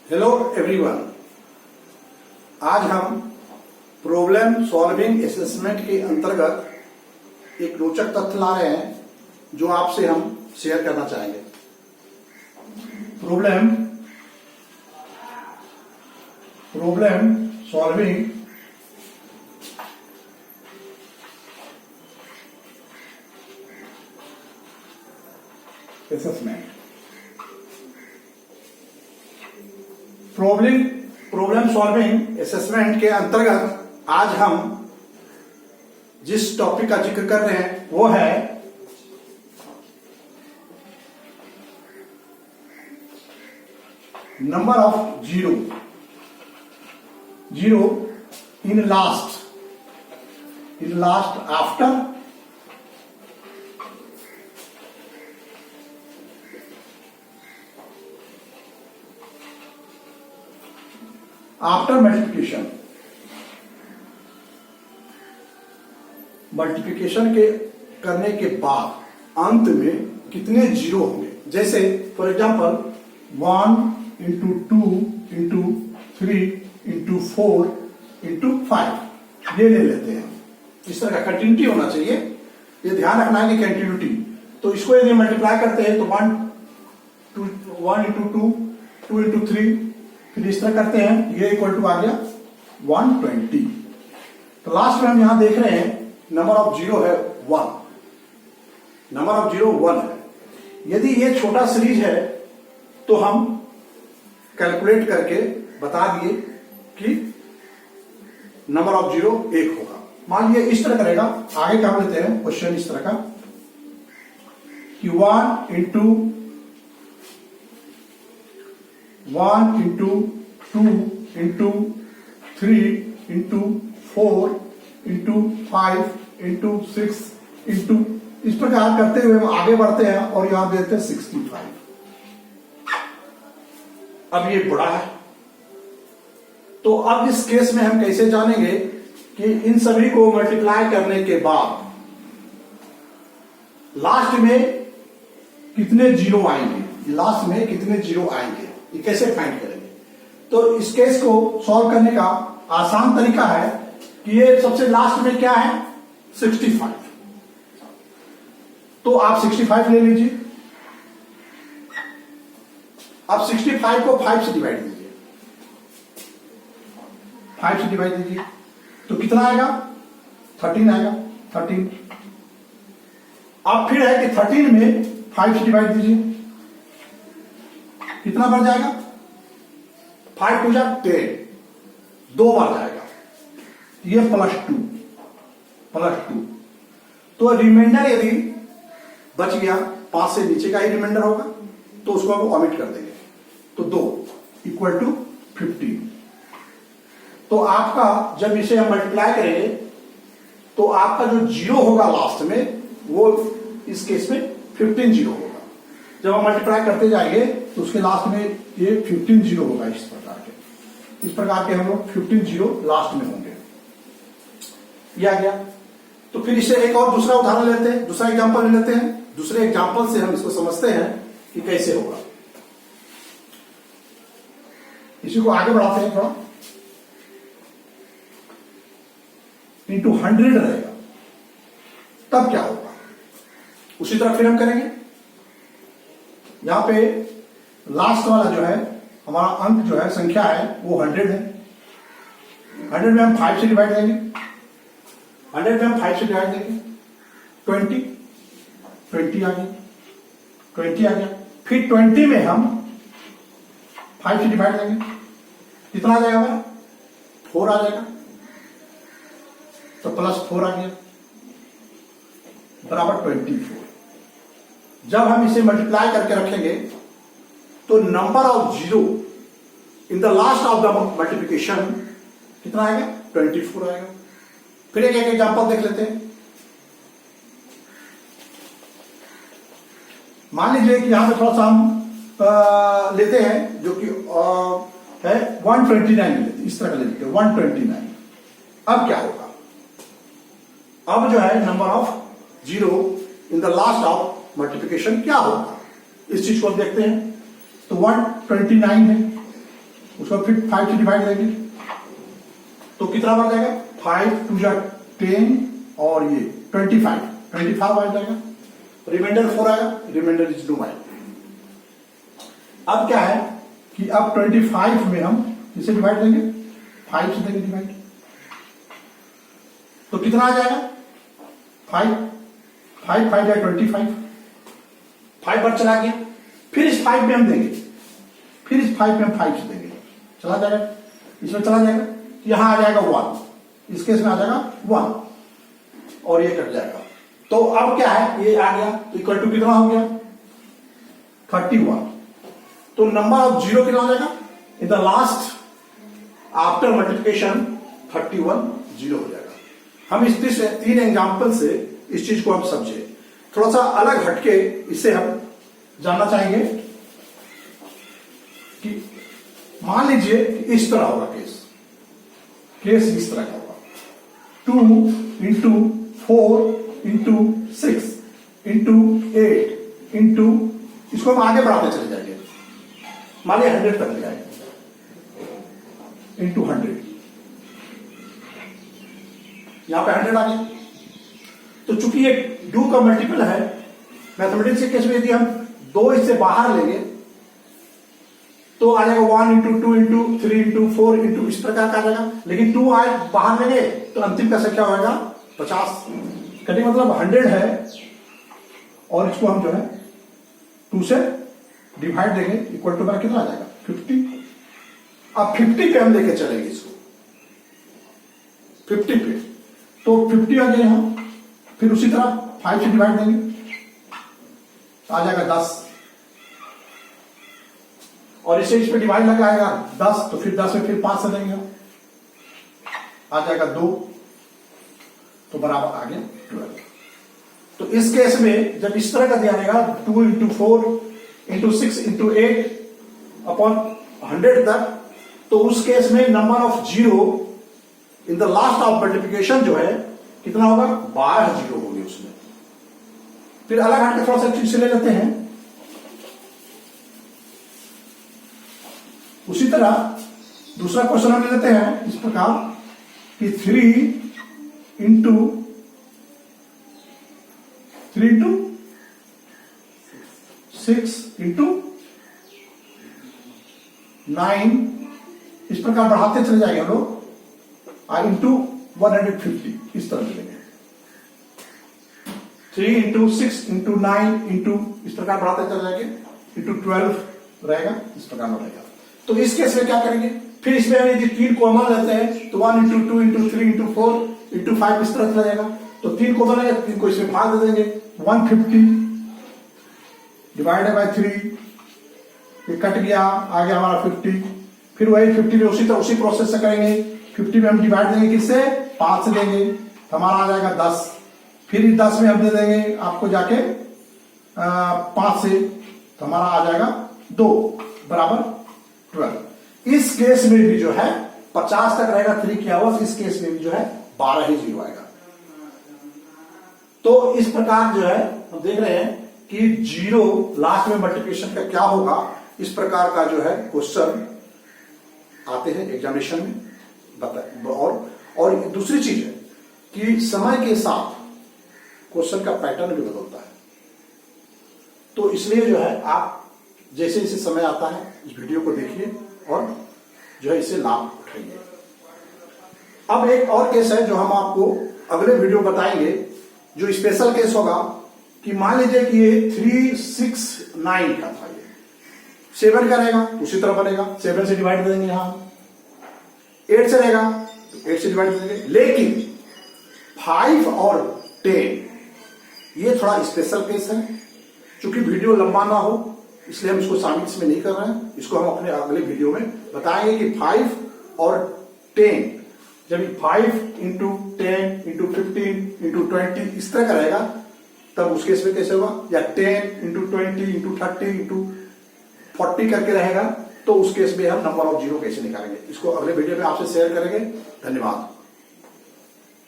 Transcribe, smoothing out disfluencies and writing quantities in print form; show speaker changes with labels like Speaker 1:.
Speaker 1: Hello everyone. आज हम problem solving assessment के अंतर्गत एक रोचक तथ्य ला रहे हैं जो आपसे हम शेयर करना चाहेंगे। Problem solving assessment. Problem solving assessment के अंतर्गत आज हम जिस टॉपिक का जिक्र कर रहे हैं वो है number of zero in last after multiplication के करने के बाद अंत में कितने जीरो होंगे। जैसे for example 1 into 2 into 3 into 4 into 5 ये ले लेते हैं। इस तरह का कंटिन्यूटी होना चाहिए, ये ध्यान रखना है कि कंटिन्यूटी। तो इसको यदि मल्टीप्लाई करते हैं तो 1 इंटू 2 2 इंटू 3 फिर इस तरह करते हैं, ये इक्वल टू आ गया 120। तो लास्ट में हम यहां देख रहे हैं नंबर ऑफ जीरो है 1, नंबर ऑफ जीरो 1 है। यदि ये छोटा सीरीज है तो हम कैलकुलेट करके बता दिए कि नंबर ऑफ जीरो 1 होगा। मान लीजिए इस तरह करेगा, आगे क्या लेते हैं क्वेश्चन इस तरह का कि 1 into 2 into 3 into 4 into 5 into 6 into इस प्रकार करते हुए हम आगे बढ़ते हैं और यहां देते हैं 65। अब ये बड़ा है, तो अब इस केस में हम कैसे जानेंगे कि इन सभी को मल्टीप्लाई करने के बाद लास्ट में कितने जीरो आएंगे, लास्ट में कितने जीरो आएंगे, ये कैसे फाइंड करेंगे। तो इस केस को सॉल्व करने का आसान तरीका है कि ये सबसे लास्ट में क्या है 65। तो आप 65 ले लीजिए। अब 65 को 5 से डिवाइड कीजिए, 5 से डिवाइड कीजिए तो कितना आएगा 13 आएगा 13। अब फिर है कि 13 में 5 से डिवाइड कीजिए, कितना बढ़ जाएगा 5 टू 10, 2 बार जाएगा, ये +2 तो रिमाइंडर यदि बच गया 5 से नीचे का ही रिमाइंडर होगा तो उसको हम ऑमिट कर देंगे। तो 2 इक्वल टू 15। तो आपका जब इसे हम मल्टीप्लाई करेंगे तो आपका जो जीरो होगा लास्ट में वो इस केस में 15 जीरो होगा। जब हम मल्टीप्लाई करते जाएंगे तो उसके लास्ट में ये 15 जीरो होगा। इस प्रकार के हम लोग 15 जीरो लास्ट में होंगे। ये आ गया। तो फिर इसे एक और दूसरा उदाहरण लेते हैं, दूसरा एग्जांपल ले लेते हैं। दूसरे एग्जांपल से हम इसको समझते हैं कि कैसे होगा। इसी को आगे बढ़ाते हैं थोड़ा, इंटू 100 रहेगा, तब क्या होगा उसी तरह फिर हम करेंगे। यहां पे लास्ट वाला जो है हमारा अंक जो है संख्या है वो 100 है। 100 में हम 5 से डिवाइड देंगे, 100 में हम 5 से डिवाइड देंगे 20 आ गया, 20 आ गया। फिर 20 में हम 5 से डिवाइड देंगे, कितना आ जाएगा हमारा 4 आ जाएगा, तो +4 आ गया बराबर 24। जब हम इसे मल्टीप्लाई करके रखेंगे तो number of zero in the last of the multiplication कितना आएगा 24 आएगा। फिर एक एग्जांपल देख लेते हैं। मान लीजिए कि यहां पे थोड़ा सा हम लेते हैं जो कि है 129 लेते, इस तरह का लेते हैं 129। अब क्या होगा, अब जो है number of zero in the last of multiplication क्या होगा, इस चीज को देखते हैं। तो 129 है, उसको फिर 5 से डिवाइड करेंगे तो कितना बन जाएगा, 5 2 10 और ये 25 आ जाएगा, रिमाइंडर 4 आएगा, रिमाइंडर इज 2 आएगा। अब क्या है कि अब 25 में हम इसे डिवाइड देंगे, 5 से देंगे डिवाइड, तो कितना आ जाएगा 5 5 जाए 25, 5 बार चला गया, फिर इस 5 में हम देंगे, फिर इस 5 में हम 5 से देंगे, चला जाएगा, इसमें चला जाएगा, यहां आ जाएगा 1, इस केस में आ जाएगा 1 और ये कट जाएगा। तो अब क्या है, ये आ गया तो इक्वल टू कितना हो गया 31। तो नंबर ऑफ जीरो कितना हो जाएगा in the last after multiplication 31 zero हो जाएगा। हम इस 3 एग्जाम्पल से इस चीज को हम समझे, थोड़ा सा अलग हटके इससे हम जानना चाहेंगे कि मान लीजिए इस तरह होगा केस इस तरह का होगा, 2 इंटू 4 इंटू 6 इंटू 8 इंटू, इसको हम आगे बढ़ाते चले जाएंगे, मान लिया 100 तक ले जाएंगे, इंटू 100, यहां पे 100 आ गया। तो चूंकि ये 2 का मल्टीपल है, मैथमेटिक्स के केस में यदि हम 2 इससे बाहर लेंगे तो आ जाएगा 1 इंटू 2 इंटू 3 इंटू 4 इंटू, इस प्रकार का आ जाएगा। लेकिन 2 आए बाहर लेंगे तो अंतिम का संख्या होगा 50, कहने मतलब 100 है और इसको हम जो है 2 से डिवाइड देंगे, इक्वल टू हमारा कितना आ जाएगा 50। अब 50 पे हम लेके चलेंगे इसको, 50 पे, तो 50 आ गया यहां, फिर उसी तरह 5 से डिवाइड देंगे तो आ जाएगा 10, और इसे इस पे डिवाइड लगाएगा 10, तो फिर 10 में फिर 5 से देंगे, आ जाएगा 2, तो बराबर आ गया 12। तो इस केस में जब इस तरह का ध्यान आएगा 2 इंटू 4 इंटू 6 इंटू 8 अपॉन 100 तक, तो उस केस में number of zero in the last of multiplication जो है कितना होगा, 12 जीरो होंगे उसमें। फिर अलग हट के थोड़ा सा चीज से ले लेते हैं, उसी तरह दूसरा क्वेश्चन हम ले लेते हैं इस प्रकार कि 3 इंटू 6 इंटू 9, इस प्रकार बढ़ाते चले जाएंगे हम लोग, इंटू 150 इस तरह मिलेंगे, 3 इंटू 6 इंटू 9 इंटू, इस प्रकार बढ़ाते चले जाएंगे, इंटू 12 रहेगा, इस प्रकार बढ़ेगा। तो इस केस में क्या करेंगे, फिर इसमें हम यदि 3 कॉमन लेते हैं तो 1 इंटू 2 इंटू 3 इंटू 4 इंटू 5 इस तरह चला जाएगा, तो 3 कॉमन है, 3 को इसमें भाग दे देंगे, 150 डिवाइडेड बाय 3, ये कट गया, आ गया हमारा 50, फिर वही 50 में उसी तरह उसी प्रोसेस से करेंगे, 50 में हम डिवाइड देंगे किससे, 5 से देंगे, हमारा आ जाएगा 10, फिर 10 में हम दे देंगे आपको जाके 5 से, तो हमारा आ जाएगा 2 बराबर 12। इस केस में भी जो है 50 तक रहेगा 3 की आवाज, इस केस में भी जो है 12 ही जीरो आएगा। तो इस प्रकार जो है हम देख रहे हैं कि जीरो लास्ट में मल्टीप्लिकेशन का क्या होगा, इस प्रकार का जो है क्वेश्चन आते हैं एग्जामिनेशन में बता। और दूसरी चीज है कि समय के साथ क्वेश्चन का पैटर्न भी बदलता है, तो इसलिए जो है आप जैसे जैसे समय आता है इस वीडियो को देखिए और जो है इसे लाभ उठाइए। अब एक और केस है जो हम आपको अगले वीडियो बताएंगे, जो स्पेशल केस होगा कि मान लीजिए कि ये 3 6 9 का था, ये 7 का रहेगा उसी तरह बनेगा, 7 से डिवाइड कर देंगे, यहां 8 से रहेगा तो 8 से डिवाइड कर देंगे। लेकिन 5 और 10 ये थोड़ा स्पेशल केस है, चूंकि वीडियो लंबा ना हो इसलिए हम इसको शामिल इसमें नहीं कर रहे हैं, इसको हम अपने अगले वीडियो में बताएंगे कि 5 और 10, जब 5 इंटू 10 इंटू 15 इंटू 20 इस तरह का रहेगा तब उस केस में कैसे होगा, या 10 इंटू 20 इंटू 30 इंटू 40 करके रहेगा, तो उस केस में हम नंबर ऑफ जीरो कैसे निकालेंगे, इसको अगले वीडियो में आपसे शेयर करेंगे। धन्यवाद।